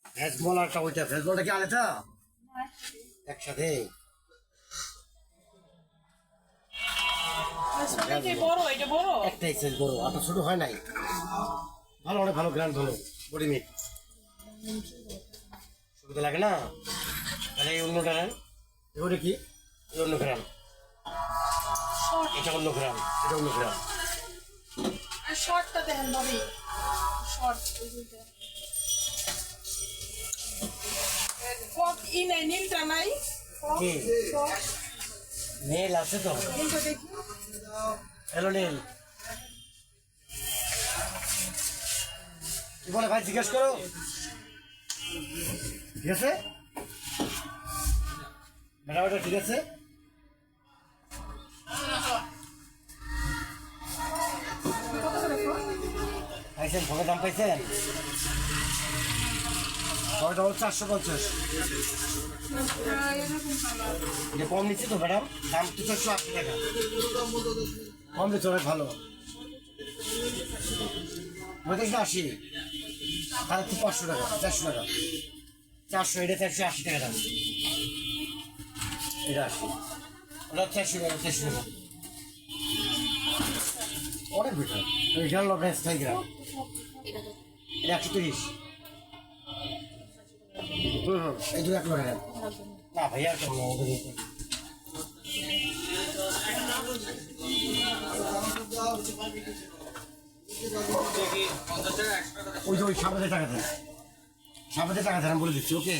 ভেজবল আর ওইটা ভেজবলটা কি আলাদা একসাথে? একটাই সাইজ বড়, আর ছোট হয় নাই। ভালো, অনেক ভালো গ্রান্ড, ভালো বডি মিট, সুবিধা লাগে না। তাহলে এই অন্যটা নেন, এগুলো কি অন্য গ্রাম, এটা অন্য গ্রাম, এটা অন্য গ্রাম। শর্টটা দেখেন ভাবি, শর্ট ই নাই, নীলটা নাই, কি নীল আছে তো? নীলটা দেখি। হ্যালো নীল, কি বলে ভাই জিজ্ঞেস করো, ঠিক আছে ম্যাডাম, এটা ঠিক আছে। পাইছেন ফোনের দাম পাইছেন? কয়টা হল 450। এটা কম নিচ্ছে তো ম্যাডাম, দাম তো 480 টাকা, কম দিচ্ছে, অনেক ভালো। বলতেছি 80, তাহলে তো 500 টাকা, 400 টাকা, 400, এটা 480 টাকা দাম, এটা 80, ওটা 400 টাকা, 400 টাকা, অনেক বেটার। ওই গেল ব্যাস তাই গ্রাম, এটা 130। এই 2 1 টাকা না ভাইয়া, কম না ওদের। ওই যে ওই 7,000 টাকা দেন, 7,000 টাকা দেন, আমি বলে দিচ্ছি, ওকে।